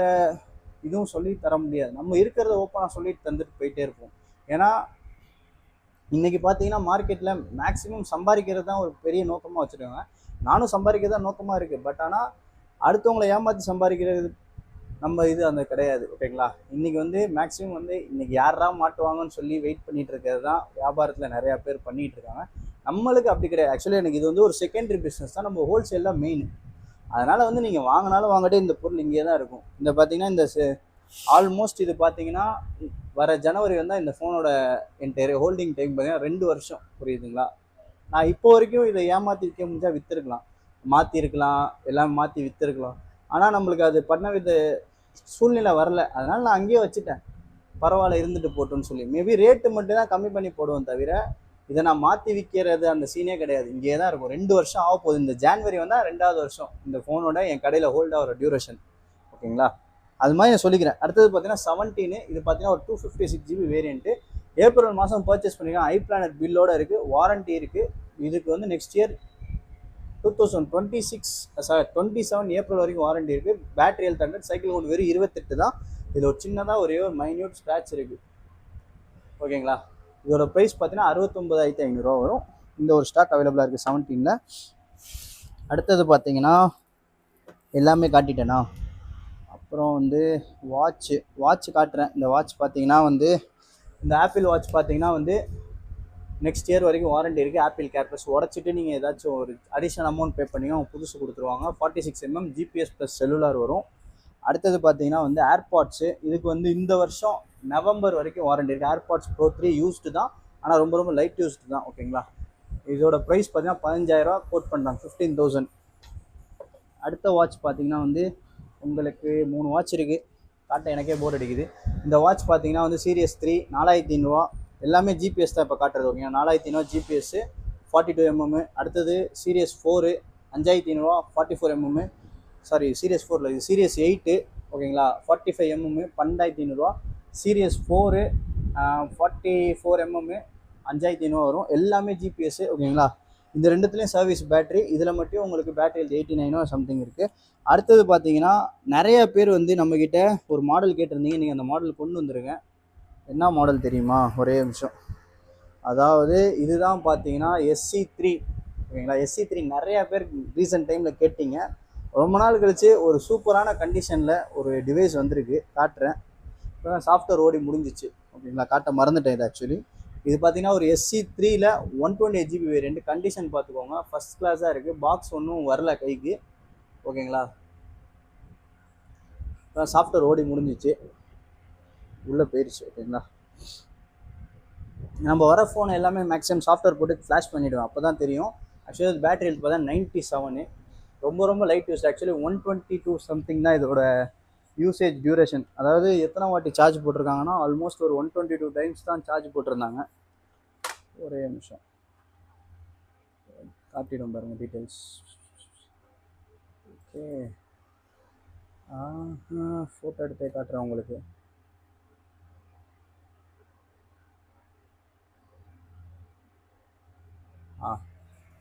இதுவும் சொல்லி தர முடியாது. நம்ம இருக்கிறத ஓப்பனாக சொல்லிட்டு தந்துட்டு போயிட்டே இருப்போம். ஏன்னா இன்றைக்கி பார்த்தீங்கன்னா மார்க்கெட்டில் மேக்ஸிமம் சம்பாதிக்கிறது தான் ஒரு பெரிய நோக்கமாக வச்சுருக்காங்க. நானும் சம்பாதிக்கிறது தான் நோக்கமாக இருக்குது. பட் ஆனால் அடுத்தவங்களை ஏமாற்றி சம்பாதிக்கிறது நம்ம இது அந்த கிடையாது. ஓகேங்களா, இன்றைக்கி வந்து மேக்ஸிமம் வந்து இன்றைக்கி யாரா மாட்டுவாங்கன்னு சொல்லி வெயிட் பண்ணிகிட்டு இருக்கிறது தான் வியாபாரத்தில் நிறையா பேர் பண்ணிகிட்டு இருக்காங்க. நம்மளுக்கு அப்படி கிடையாது. ஆக்சுவலி எனக்கு இது வந்து ஒரு செகண்டரி பிஸ்னஸ் தான், நம்ம ஹோல்சேல் தான் மெயின். அதனால் வந்து நீங்கள் வாங்கினாலும் வாங்கிட்டே இந்த பொருள் இங்கே தான் இருக்கும். இந்த பார்த்தீங்கன்னா இந்த ஆல்மோஸ்ட் இது பார்த்தீங்கன்னா வர ஜனவரி வந்தால் இந்த ஃபோனோட என்டையர் ஹோல்டிங் டைம் பார்த்தீங்கன்னா 2 வருஷம். புரியுதுங்களா, நான் இப்போ வரைக்கும் இதை ஏமாற்றி விற்க முடிஞ்சால் விற்றுருக்கலாம், மாற்றிருக்கலாம், எல்லாம் மாற்றி விற்றுருக்கலாம். ஆனால் நம்மளுக்கு அது பண்ண வித சூழ்நிலை வரல. அதனால் நான் அங்கேயே வச்சுட்டேன், பரவாயில்ல இருந்துட்டு போட்டோன்னு சொல்லி. மேபி ரேட்டு மட்டும் தான் கம்மி பண்ணி போடுவோம் தவிர இதை நான் மாற்றி விற்கிறது அந்த சீனே கிடையாது. இங்கே தான் இருக்கும். 2 வருஷம் ஆக போகுது. இந்த ஜான்வரி வந்தால் 2வது வருஷம் இந்த ஃபோனோட என் கடையில் ஹோல்ட் ஆகிற டியூரேஷன். ஓகேங்களா, அது மாதிரி நான் சொல்லிக்கிறேன். அடுத்தது பார்த்தீங்கன்னா 17, இது பார்த்தீங்கன்னா ஒரு 256 GB வேரியண்ட்டு. ஏப்ரல் மாதம் பர்ச்சேஸ் பண்ணிக்கலாம். iPlanet பில்லோடு இருக்குது, வாரண்ட்டி இருக்குது. இதுக்கு வந்து நெக்ஸ்ட் இயர் 27 ஏப்ரல் வரைக்கும் வாரண்ட்டி இருக்குது. பேட்டரி ஹெல்த் 100, சைக்கிள் மோட் வெறும் 28 தான். இதில் ஒரு சின்னதாக ஒரே ஒரு மைன்யூட் ஸ்க்ராட்ச் இருக்குது. ஓகேங்களா, இதோட ப்ரைஸ் பார்த்தீங்கன்னா 69,500 வரும். இந்த ஒரு ஸ்டாக் அவைலபிளாக இருக்குது 17. அடுத்தது பார்த்தீங்கன்னா எல்லாமே காட்டிட்டேனா, அப்புறம் வந்து வாட்ச் காட்டுறேன். இந்த வாட்ச் பார்த்தீங்கன்னா வந்து இந்த ஆப்பிள் வாட்ச் பார்த்தீங்கன்னா வந்து நெக்ஸ்ட் இயர் வரைக்கும் வாரண்டி இருக்குது. ஆப்பிள் கேர் உடச்சிட்டு நீங்கள் ஏதாச்சும் ஒரு அடிஷ்னல் அமௌண்ட் பே பண்ணி அவங்க புதுசு கொடுத்துருவாங்க. 46mm ஜிபிஎஸ் ப்ளஸ் செல்லுலார் வரும். அடுத்தது பார்த்தீங்கன்னா வந்து ஏர்பாட்ஸு, இதுக்கு வந்து இந்த வருஷம் நவம்பர் வரைக்கும் வாரண்டி இருக்குது. ஏர்பாட்ஸ் ப்ரோ 3 யூஸ்டு தான், ஆனால் ரொம்ப ரொம்ப லைட் யூஸ்டு தான். ஓகேங்களா, இதோட ப்ரைஸ் பார்த்தீங்கன்னா 15,000 கோட் பண்ணுறாங்க, 15,000. அடுத்த வாட்ச் பார்த்தீங்கன்னா வந்து உங்களுக்கு 3 வாட்ச் இருக்குது. காட்ட எனக்கே போர் அடிக்குது. இந்த வாட்ச் பார்த்தீங்கன்னா வந்து சீரியஸ் 3 4,500. எல்லாமே ஜிபிஎஸ் தான் இப்போ காட்டுறது. ஓகேங்களா, 4,500 ஜிபிஎஸ்ஸு 42mm. அடுத்தது சீரியஸ் 4 5,500 44mm. சாரி, சீரியஸ் 4 இது சீரியஸ் 8. ஓகேங்களா, 45mm 12,500. சீரியஸ் 4 44mm 5,500 வரும். எல்லாமே ஜிபிஎஸ்ஸு. ஓகேங்களா, இந்த ரெண்டுத்துலேயும் சர்வீஸ் பேட்டரி. இதில் மட்டும் உங்களுக்கு பேட்டரி 89 சம்திங் இருக்குது. அடுத்தது பார்த்தீங்கன்னா நிறைய பேர் வந்து நம்மக்கிட்ட ஒரு மாடல் கேட்டிருந்தீங்க, நீங்கள் அந்த மாடல் கொண்டு வந்துருங்க. என்ன மாடல் தெரியுமா, ஒரே நிமிஷம். அதாவது இதுதான் பார்த்தீங்கன்னா SC3. ஓகேங்களா, SC3 நிறையா பேர் ரீசெண்ட் டைமில் கேட்டிங்க. ரொம்ப நாள் கழிச்சு ஒரு சூப்பரான கண்டிஷனில் ஒரு டிவைஸ் வந்திருக்கு, காட்டுறேன். இப்போ தான் சாஃப்ட்வேர் ஓடி முடிஞ்சிச்சு. ஓகேங்களா, காட்ட மறந்துட்டேன் இது ஆக்சுவலி. இது பார்த்தீங்கன்னா ஒரு SC3ல 128 GB வேரியண்ட். கண்டிஷன் பார்த்துக்கோங்க, ஃபஸ்ட் கிளாஸாக இருக்குது. பாக்ஸ் ஒன்றும் வரல கைக்கு. ஓகேங்களா, சாஃப்ட்வேர் ஓடி முடிஞ்சிச்சு, உள்ளே போயிடுச்சு. ஓகேங்களா, நம்ம வர ஃபோன் எல்லாமே மேக்ஸிமம் சாஃப்ட்வேர் போட்டு ஃப்ளாஷ் பண்ணிவிடுவோம், அப்போ தான் தெரியும். ஆக்சுவலி பேட்டரி ஹெல்த் பார்த்தா 97, ரொம்ப ரொம்ப லைட் யூஸ். ஆக்சுவலி 122 சம்திங் தான் இதோட யூசேஜ் டியூரேஷன். அதாவது எத்தனை வாட்டி சார்ஜ் போட்டிருக்காங்கன்னா ஆல்மோஸ்ட் ஒரு 122 டைம்ஸ் தான் சார்ஜ் போட்டிருந்தாங்க. ஒரே நிமிஷம் காட்டிடும் பாருங்கள் டீட்டெயில்ஸ். ஓகே, ஃபோட்டோ எடுத்தே காட்டுறேன் உங்களுக்கு.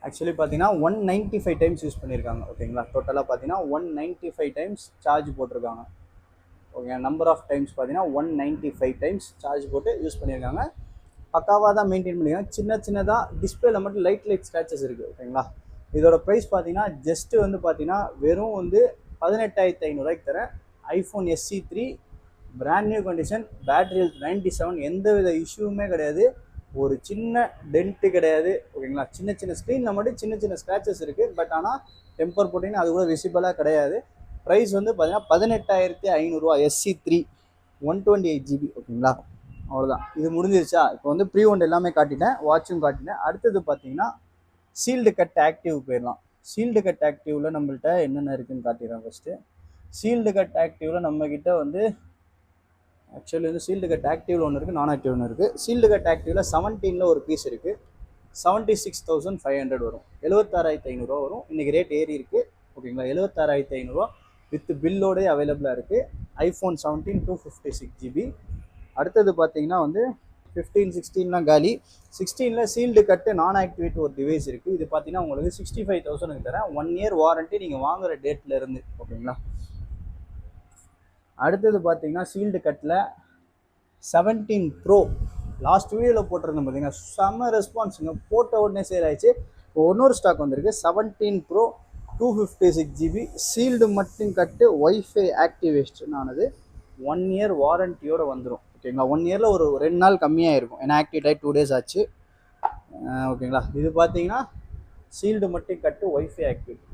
ஆக்சுவலி பார்த்தீங்கன்னா 195 டைம்ஸ் யூஸ் பண்ணியிருக்காங்க. ஓகேங்களா, டோட்டலாக பார்த்தீங்கன்னா 195 டைம்ஸ் சார்ஜ் போட்டிருக்காங்க. ஓகே, நம்பர் ஆஃப் டைம்ஸ் பார்த்தீங்கன்னா 195 டைம்ஸ் சார்ஜ் போட்டு யூஸ் பண்ணியிருக்காங்க. பக்காவாக தான் மெயின்டைன் பண்ணியிருக்காங்க. சின்னதாக டிஸ்பிளேல மட்டும் லைட் ஸ்க்ராச்சஸ் இருக்குது. ஓகேங்களா, இதோட ப்ரைஸ் பார்த்தீங்கன்னா ஜஸ்ட்டு வந்து பார்த்தீங்கன்னா வெறும் வந்து 18,500 தரேன். IPhone SE3 brand new condition, battery health 97, எந்த வித இஷ்யூவுமே கிடையாது, ஒரு சின்ன டென்ட்டு கிடையாது. ஓகேங்களா, சின்ன ஸ்க்ரீனில் மட்டும் சின்ன ஸ்க்ராச்சஸ் இருக்குது. பட் ஆனால் டெம்பர் போட்டிங்கன்னா அது கூட விசிபிளாக கிடையாது. ப்ரைஸ் வந்து பார்த்தீங்கன்னா 18,500 SE3 128 GB. ஓகேங்களா, அவ்வளோதான், இது முடிஞ்சிருச்சா? இப்போ வந்து ப்ரீ ஒன் எல்லாமே காட்டிட்டேன், வாட்சும் காட்டிட்டேன். அடுத்தது பார்த்தீங்கன்னா சீல்டு கட் ஆக்டிவ் போயிடலாம். சீல்டு கட் ஆக்டிவில் நம்மள்கிட்ட என்னென்ன இருக்குதுன்னு காட்டிடுறேன். ஃபஸ்ட்டு சீல்டு கட் ஆக்டிவில் நம்மக்கிட்ட வந்து ஆக்சுவலி வந்து சீல்டு கட் ஆக்டிவில் ஒன்று இருக்குது, நான் ஆக்டிவ் ஒன்று இருக்குது. சீல்டு கட் ஆக்டிவில் 17 ஒரு பீஸ் இருக்குது. 76,500 வரும். 76,500 வரும். இன்றைக்கி ரேட் ஏறி இருக்குது. ஓகேங்களா, 76,500 வித் பில்லோடே அவைலபிளாக இருக்குது. IPhone 17 256 GB. அடுத்தது பார்த்தீங்கன்னா வந்து 15, 16 காலி. 16 சீல்டு கட்டு நான் ஆக்டிவேட் ஒரு டிவைஸ் இருக்குது. இது பார்த்தீங்கன்னா உங்களுக்கு 65,000 தரேன். 1 இயர் வாரண்ட்டி நீங்கள் வாங்குகிற டேட்டில் இருந்து. ஓகேங்களா, அடுத்தது பார்த்தீங்கன்னா சீல்டு கட்டில் 17 ப்ரோ லாஸ்ட் வீடியோவில் போட்டிருந்தேன் பார்த்தீங்கன்னா, செம்ம ரெஸ்பான்ஸுங்க. போட்ட உடனே சேல் ஆயிடுச்சு. இப்போ இன்னொரு ஸ்டாக் வந்திருக்கு. 17 ப்ரோ 256 GB சீல்டு மட்டும் கட்டு, ஒய்ஃபை ஆக்டிவேஷன் ஆனது, 1 இயர் வாரண்டியோடு வந்துடும். ஓகேங்களா, 1 இயரில் ஒரு 2 நாள் கம்மியாக இருக்கும். ஏன்னா ஆக்டிவேட் ஆகி 2 days ஆச்சு. ஓகேங்களா, இது பார்த்தீங்கன்னா சீல்டு மட்டும் கட்டு, ஒய்ஃபை ஆக்டிவேட்.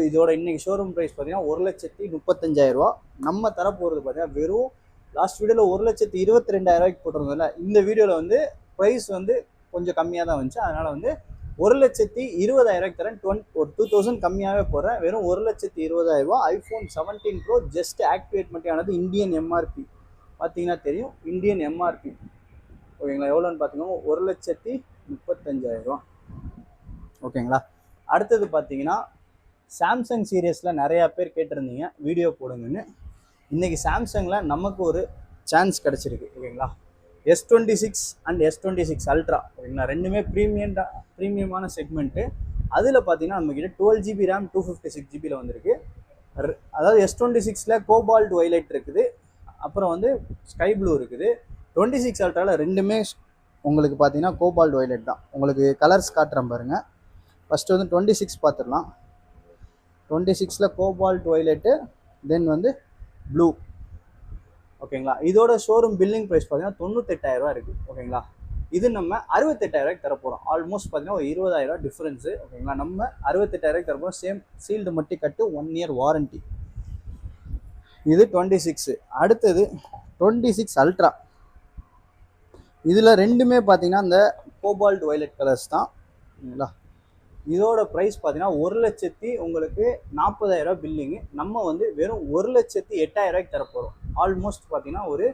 இதோட இன்னைக்கு ஷோரூம் ப்ரைஸ் பார்த்தீங்கன்னா 1,35,000. நம்ம தரப்போகிறது பார்த்தீங்கன்னா வெறும் லாஸ்ட் வீடியோவில் 1,22,000 போட்டிருந்தோம்ல, இந்த வீடியோவில் வந்து ப்ரைஸ் வந்து கொஞ்சம் கம்மியாக தான் வந்துச்சு. அதனால் வந்து 1,20,000 தரேன். ஒரு 2,000 கம்மியாகவே போடுறேன். வெறும் 1,20,000. ஐஃபோன் 17 ப்ரோ ஜஸ்ட் ஆக்டிவேட் மட்டும் ஆனது. இந்தியன் எம்ஆர்பி பார்த்தீங்கன்னா தெரியும், இந்தியன் எம்ஆர்பி. ஓகேங்களா, எவ்வளோன்னு பார்த்தீங்கன்னா 1,35,000. ஓகேங்களா, அடுத்தது பார்த்தீங்கன்னா சாம்சங் சீரியஸில் நிறையா பேர் கேட்டிருந்தீங்க வீடியோ போடுங்கன்னு. இன்றைக்கி சாம்சங்கில் நமக்கு ஒரு சான்ஸ் கிடச்சிருக்கு. ஓகேங்களா, S26 அண்ட் S26 அல்ட்ரா. ஓகேங்களா, ரெண்டுமே ப்ரீமியமான செக்மெண்ட்டு. அதில் பார்த்தீங்கன்னா நம்மக்கிட்ட 12 GB RAM 256 GB வந்திருக்கு. அதாவது S26 கோபால்ட் வைலட் இருக்குது, அப்புறம் வந்து ஸ்கை ப்ளூ இருக்குது. 26 அல்ட்ராவில் ரெண்டுமே உங்களுக்கு பார்த்தீங்கன்னா கோபால்ட் வைலட் தான். உங்களுக்கு கலர்ஸ் காட்டுறேன் பாருங்கள். ஃபஸ்ட்டு வந்து 26 பார்த்துடலாம். 26 கோபால்ட் வைலட்டு, தென் வந்து ப்ளூ. ஓகேங்களா, இதோட ஷோரூம் பில்லிங் ப்ரைஸ் பார்த்தீங்கன்னா 98,000 இருக்குது. ஓகேங்களா, இது நம்ம 68,000 தரப்போகிறோம். ஆல்மோஸ்ட் பார்த்தீங்கன்னா ஒரு 20,000 டிஃப்ரென்ஸு. ஓகேங்களா, நம்ம 68,000 தரப்போகிறோம். சேம் சீல்டு மட்டும் கட்டு, 1 இயர் வாரண்ட்டி. இது 26. அடுத்தது 26 அல்ட்ரா. இதில் ரெண்டுமே பார்த்தீங்கன்னா இந்த கோபால்ட் வைலட் கலர்ஸ் தான். ஓகேங்களா, இதோட ப்ரைஸ் பார்த்தீங்கன்னா 1,00,000 உங்களுக்கு 40,000 பில்லிங்கு. நம்ம வந்து வெறும் 1,08,000 தரப்போகிறோம். ஆல்மோஸ்ட் பார்த்தீங்கன்னா ஒரு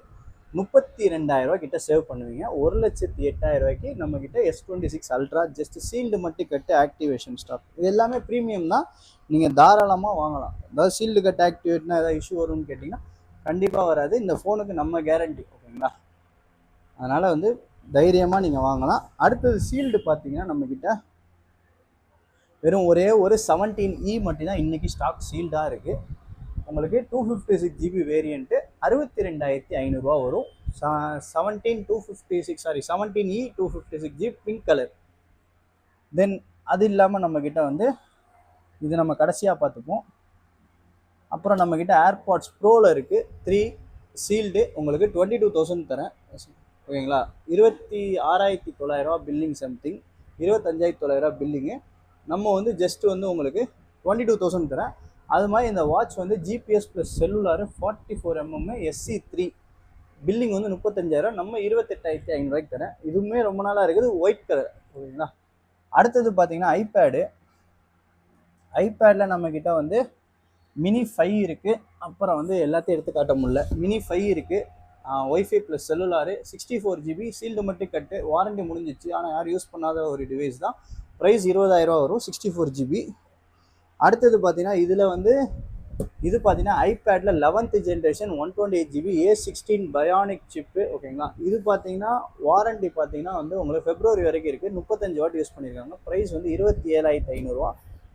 32,000 கிட்ட சேவ் பண்ணுவீங்க. 1,08,000 நம்மக்கிட்ட S26 அல்ட்ரா ஜஸ்ட் சீல்டு மட்டும் கட்டு ஆக்டிவேஷன் ஸ்டாக். இது எல்லாமே ப்ரீமியம் தான், நீங்கள் தாராளமாக வாங்கலாம். அதாவது சீல்டு கட் ஆக்டிவேட்னா ஏதாவது இஷ்யூ வரும்னு கேட்டிங்கன்னா கண்டிப்பாக வராது. இந்த ஃபோனுக்கு நம்ம கேரண்டி. ஓகேங்களா, அதனால் வந்து தைரியமாக நீங்கள் வாங்கலாம். அடுத்தது சீல்டு பார்த்தீங்கன்னா நம்மக்கிட்ட வெறும் ஒரே ஒரு 17E மட்டும்தான் இன்றைக்கி ஸ்டாக் சீல்டாக இருக்குது. உங்களுக்கு 256 GB வேரியண்ட்டு 62,500 வரும். 17E 256 GB pink colour. தென் அது இல்லாமல் நம்மக்கிட்ட வந்து இது நம்ம கடைசியாக பார்த்துப்போம். அப்புறம் நம்மக்கிட்ட ஏர்பாட்ஸ் ப்ரோவில் இருக்குது 3 சீல்டு, உங்களுக்கு 22,000 தரேன். ஓகேங்களா, 26,900 பில்லிங், சம்திங் 25,900 பில்லிங்கு. நம்ம வந்து ஜஸ்ட்டு வந்து உங்களுக்கு 22,000 தரேன். அது மாதிரி இந்த வாட்ச் வந்து GPS plus cellular 44mm SE3 billing வந்து 35,000. நம்ம 28,500 தரேன். இதுவுமே ரொம்ப நாளாக இருக்குது, ஒயிட் கலர். ஓகேங்களா, அடுத்தது பார்த்தீங்கன்னா ஐபேடில் நம்மக்கிட்ட வந்து மினி 5 இருக்குது. அப்புறம் வந்து எல்லாத்தையும் எடுத்து காட்ட முடியல. மினி 5 இருக்குது, wifi plus cellular, 64 GB sealed மட்டும் கட்டு, வாரண்டி முடிஞ்சிச்சு. ஆனால் யாரும் யூஸ் பண்ணாத ஒரு டிவைஸ் தான். ப்ரைஸ் 20,000 வரும், 64 GB. அடுத்தது பார்த்தீங்கன்னா இதில் வந்து இது பார்த்தீங்கன்னா ஐபேடில் 11th generation 128 GB A16 bionic chip. ஓகேங்களா, இது பார்த்தீங்கன்னா வாரண்டி பார்த்தீங்கன்னா வந்து உங்களுக்கு February வரைக்கும் இருக்குது. 35 வாட் யூஸ் பண்ணியிருக்காங்க. ப்ரைஸ் வந்து 27,500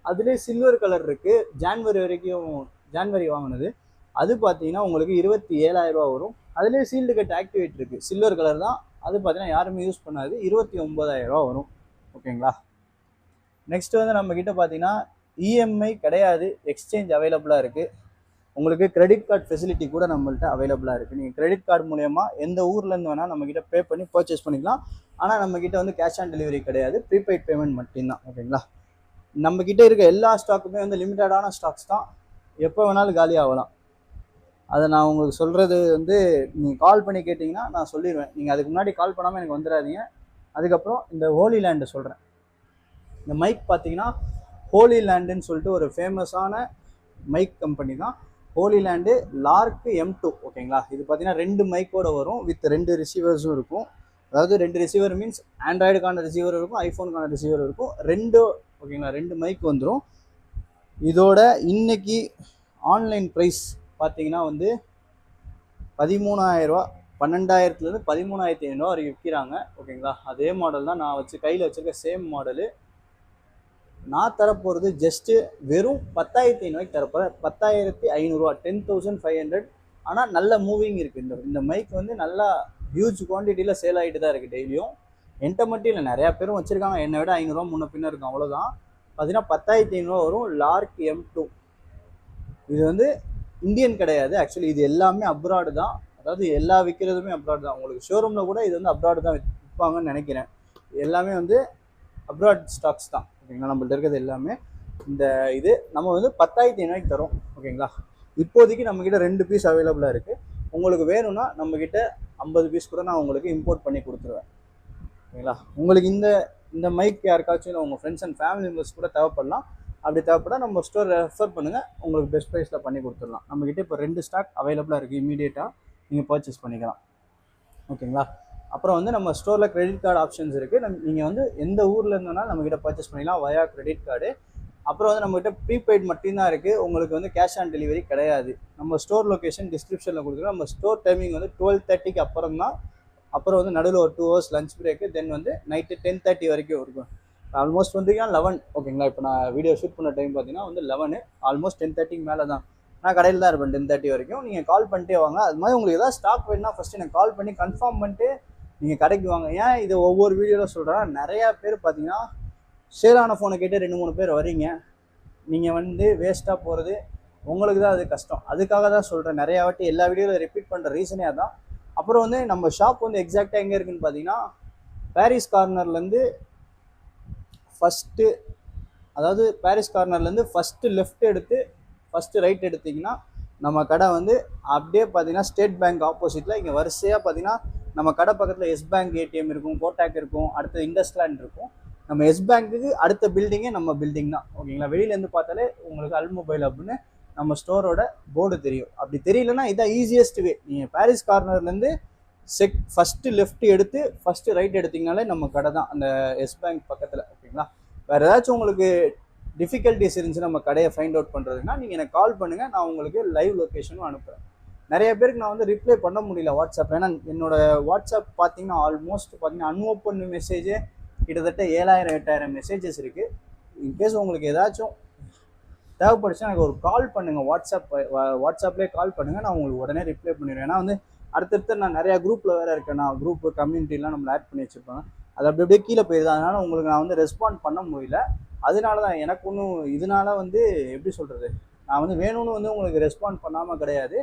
அதுலேயே சில்வர் கலர் இருக்குது. ஜான்வரி வாங்கினது. அது பார்த்தீங்கன்னா உங்களுக்கு 27,000 வரும். அதுலேயே சீல்டு கட் ஆக்டிவேட் இருக்குது. சில்வர் கலர் தான். அது பார்த்தீங்கன்னா யாருமே யூஸ் பண்ணாது. 29,000 வரும். ஓகேங்களா, நெக்ஸ்ட் வந்து நம்மக்கிட்ட பார்த்தீங்கன்னா இஎம்ஐ கிடையாது, எக்ஸ்சேஞ்ச் அவைலபிளாக இருக்குது. உங்களுக்கு கிரெடிட் கார்டு ஃபெசிலிட்டி கூட நம்மள்ட்ட அவைலபிளாக இருக்குது. நீங்கள் கிரெடிட் கார்டு மூலயமா எந்த ஊர்லேருந்து வேணால் நம்மக்கிட்ட பே பண்ணி பர்ச்சேஸ் பண்ணிக்கலாம். ஆனால் நம்மக்கிட்ட வந்து கேஷ் ஆன் டெலிவரி கிடையாது, ப்ரீபெய்ட் பேமெண்ட் மட்டும்தான். ஓகேங்களா, நம்மக்கிட்ட இருக்க எல்லா ஸ்டாக்குமே வந்து லிமிட்டடான ஸ்டாக்ஸ் தான், எப்போ வேணாலும் காலி ஆகலாம். அதை நான் உங்களுக்கு சொல்கிறது வந்து நீங்கள் கால் பண்ணி கேட்டிங்கன்னா நான் சொல்லிடுவேன். நீங்கள் அதுக்கு முன்னாடி கால் பண்ணாமல் எனக்கு வந்துடாதீங்க. அதுக்கப்புறம் இந்த ஹோலி லேண்டு சொல்கிறேன். இந்த மைக் பார்த்தீங்கன்னா ஹோலி லேண்டுன்னு சொல்லிட்டு ஒரு ஃபேமஸான மைக் கம்பெனி தான். Hollyland Lark M2. ஓகேங்களா, இது பார்த்தீங்கன்னா 2 மைக்கோட வரும், வித் 2 ரிசீவர்ஸும் இருக்கும். அதாவது 2 ரிசீவர் மீன்ஸ் ஆண்ட்ராய்டுக்கான ரிசீவர் இருக்கும், ஐஃபோனுக்கான ரிசீவர் இருக்கும், 2. ஓகேங்களா, 2 மைக் வந்துடும். இதோட இன்னைக்கு ஆன்லைன் ப்ரைஸ் பார்த்தீங்கன்னா வந்து 13,000, 12,000 13,500 வரைக்கும் விற்கிறாங்க. ஓகேங்களா, அதே மாடல் தான் நான் கையில் வச்சுருக்க சேம் மாடலு. நான் தரப்போகிறது ஜஸ்ட்டு வெறும் 10,500 தரப்போகிறேன். 10,500, 10,500. ஆனால் நல்ல மூவிங் இருக்குது. இந்த மைக் வந்து நல்லா ஹியூஜ் குவான்டிட்டியில் சேல் ஆகிட்டு தான் இருக்குது டெய்லியும். என்கிட்ட மட்டும் இல்லை, நிறையா பேரும் வச்சுருக்காங்க. என்னை விட 500 முன்ன பின்ன இருக்கும், அவ்வளோதான். பார்த்தீங்கன்னா 10,500 வரும். Lark M2. இது வந்து இந்தியன் கிடையாது ஆக்சுவலி, இது எல்லாமே அப்ராடு தான். அதாவது எல்லா விற்கிறதுமே அப்ராடு தான். உங்களுக்கு ஷோரூமில் கூட இது வந்து அப்ராடு தான் விற்பாங்கன்னு நினைக்கிறேன். எல்லாமே வந்து அப்ராட் ஸ்டாக்ஸ் தான். ஓகேங்களா, நம்மள்ட்ட இருக்கிறது எல்லாமே இந்த இது நம்ம வந்து 10,500 தரோம். ஓகேங்களா, இப்போதைக்கு நம்மக்கிட்ட 2 பீஸ் அவைலபிளாக இருக்குது. உங்களுக்கு வேணும்னா நம்மக்கிட்ட 50 பீஸ் கூட நான் உங்களுக்கு இம்போர்ட் பண்ணி கொடுத்துருவேன். ஓகேங்களா, உங்களுக்கு இந்த மைக் யாருக்காச்சும் இல்லை உங்கள் ஃப்ரெண்ட்ஸ் அண்ட் ஃபேமிலி மெம்பர்ஸ் கூட தேவைப்படலாம். அப்படி தேவைப்பட நம்ம ஸ்டோர் ரெஃபர் பண்ணுங்கள், உங்களுக்கு பெஸ்ட் ப்ரைஸில் பண்ணி கொடுத்துடலாம். நம்மக்கிட்ட இப்போ 2 ஸ்டாக் அவைலபிளாக இருக்குது. இமீடியட்டாக நீங்கள் பர்ச்சேஸ் பண்ணிக்கலாம். ஓகேங்களா, அப்புறம் வந்து நம்ம ஸ்டோரில் கிரெடிட் கார்டு ஆப்ஷன்ஸ் இருக்குது. நீங்கள் வந்து எந்த ஊரில் இருந்தோம்னா நம்மக்கிட்ட பர்ச்சேஸ் பண்ணிக்கலாம் வயா கிரெடிட் கார்டு. அப்புறம் வந்து நம்மகிட்ட ப்ரீபெய்ட் மட்டும்தான் இருக்குது. உங்களுக்கு வந்து கேஷ் ஆன் டெலிவரி கிடையாது. நம்ம ஸ்டோர் லொக்கேஷன் டிஸ்கிரிப்ஷனில் கொடுக்குறோம். நம்ம ஸ்டோர் டைமிங் வந்து 12:30க்கு அப்புறம் தான். அப்புறம் வந்து நடுவில் ஒரு 2 hours லஞ்ச் பிரேக்கு, தென் வந்து நைட்டு 10:30 வரைக்கும் இருக்கும். ஆல்மோஸ்ட் வந்து 11. ஓகேங்களா, இப்போ நான் வீடியோ ஷூட் பண்ண டைம் பார்த்தீங்கன்னா வந்து 11. ஆல்மோஸ்ட் 10:30க்கு மேலே தான் நான் கடையில் தான் இருப்பேன். 10:30 வரைக்கும் நீங்கள் கால் பண்ணிட்டே வாங்க. அது மாதிரி உங்களுக்கு ஏதாவது ஸ்டாக் வேணுன்னா ஃபஸ்ட்டு எனக்கு கால் பண்ணி கன்ஃபார்ம் பண்ணிட்டு நீங்கள் கடைக்கு வாங்க. ஏன் இது ஒவ்வொரு வீடியோவில் சொல்கிறேன்னா, நிறையா பேர் பார்த்தீங்கன்னா சேலான ஃபோனை கேட்டு 2-3 பேர் வரீங்க. நீங்கள் வந்து வேஸ்ட்டாக போகிறது உங்களுக்கு தான் அது கஷ்டம். அதுக்காக தான் சொல்கிறேன். நிறையா வாட்டி எல்லா வீடியோவில் ரிப்பீட் பண்ணுற ரீசனே அதான். அப்புறம் வந்து நம்ம ஷாப் வந்து எக்ஸாக்டாக எங்கே இருக்குதுன்னு பார்த்தீங்கன்னா பாரிஸ் கார்னர்லேருந்து ஃபஸ்ட்டு லெஃப்ட் எடுத்து ஃபஸ்ட்டு ரைட் எடுத்திங்கன்னா நம்ம கடை வந்து அப்படியே பார்த்தீங்கன்னா ஸ்டேட் பேங்க் ஆப்போசிட்டில் இங்கே வரிசையாக பார்த்தீங்கன்னா நம்ம கடை பக்கத்தில் எஸ் பேங்க் ஏடிஎம் இருக்கும், கோட்டாக் இருக்கும், அடுத்து இண்டஸ்ட்லேண்ட் இருக்கும். நம்ம எஸ் பேங்க்குக்கு அடுத்த பில்டிங்கே நம்ம பில்டிங் தான். ஓகேங்களா, வெளியிலேருந்து பார்த்தாலே உங்களுக்கு அல்மொபைல் அப்படின்னு நம்ம ஸ்டோரோட போர்டு தெரியும். அப்படி தெரியலன்னா இதான் ஈஸியஸ்ட் வே. நீங்கள் பாரிஸ் கார்னர்லேருந்து ஃபஸ்ட்டு லெஃப்ட் எடுத்து ஃபஸ்ட்டு ரைட் எடுத்திங்கனாலே நம்ம கடை தான் அந்த எஸ் பேங்க் பக்கத்தில். ஓகேங்களா, வேறு ஏதாச்சும் உங்களுக்கு டிஃபிகல்ட்டிஸ் இருந்துச்சு நம்ம கடையை ஃபைண்ட் அவுட் பண்ணுறதுன்னா நீங்கள் எனக்கு கால் பண்ணுங்கள், நான் உங்களுக்கு லைவ் லொக்கேஷனும் அனுப்புகிறேன். நிறைய பேருக்கு நான் வந்து ரிப்ளை பண்ண முடியல வாட்ஸ்அப். ஏன்னா என்னோடய வாட்ஸ்அப் பார்த்தீங்கன்னா ஆல்மோஸ்ட் பார்த்தீங்கன்னா அன்ஓப்பன் மெசேஜே கிட்டத்தட்ட 7,000-8,000 மெசேஜஸ் இருக்குது. இன்கேஸ் உங்களுக்கு ஏதாச்சும் தேவைப்படுச்சுன்னா எனக்கு ஒரு கால் பண்ணுங்கள். வாட்ஸ்அப்லேயே கால் பண்ணுங்கள், நான் உங்களுக்கு உடனே ரிப்ளை பண்ணிடுவேன். ஏன்னா வந்து அடுத்தடுத்து நான் நிறையா குரூப்பில் வேறு இருக்கேன். நான் குரூப்பு கம்யூனிட்டிலாம் நம்மளை ஆட் பண்ணி வச்சுருப்பாங்க. அது அப்படி அப்படியே கீழே போயிடுது. அதனால் உங்களுக்கு நான் வந்து ரெஸ்பாண்ட் பண்ண முடியல. அதனால தான் எனக்கு ஒன்றும் இதனால வந்து எப்படி சொல்கிறது, நான் வந்து வேணும்னு வந்து உங்களுக்கு ரெஸ்பாண்ட் பண்ணாமல் கிடையாது.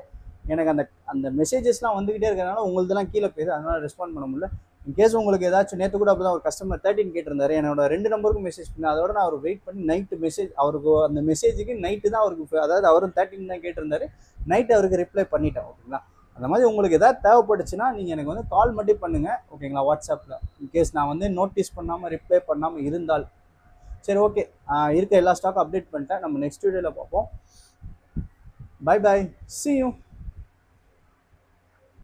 எனக்கு அந்த மெசேஜஸ்லாம் வந்துக்கிட்டே இருக்கிறதுனால உங்களுதெல்லாம் கீழே போயிடுது. அதனால் ரெஸ்பாண்ட் பண்ண முடியல. இன்கேஸ் உங்களுக்கு ஏதாச்சும் நேற்று கூட அப்போ தான் ஒரு கஸ்டமர் 13 கேட்டிருந்தாரு. என்னோட 2 நம்பருக்கும் மெசேஜ் பண்ணேன். அதோட நான் அவர் வெயிட் பண்ணி நைட்டு மெசேஜ் அவருக்கு அந்த மெசேஜுக்கு நைட்டு தான் அவருக்கு, அதாவது அவரும் 13 தான் கேட்டிருந்தாரு. நைட்டு அவருக்கு ரிப்ளை பண்ணிட்டேன். ஓகேங்களா, அந்த மாதிரி உங்களுக்கு எதாவது தேவைப்பட்டுச்சுன்னா நீங்கள் எனக்கு வந்து கால் மட்டும் பண்ணுங்கள். ஓகேங்களா, வாட்ஸ்அப்பில் இன்கேஸ் நான் வந்து நோட்டீஸ் பண்ணாமல் ரிப்ளை பண்ணாமல் இருந்தால். சரி, ஓகே, இருக்க எல்லா ஸ்டாக்கும் அப்டேட் பண்ணிட்டேன். நம்ம நெக்ஸ்ட் வீடியோவில் பார்ப்போம். Bye bye, see you.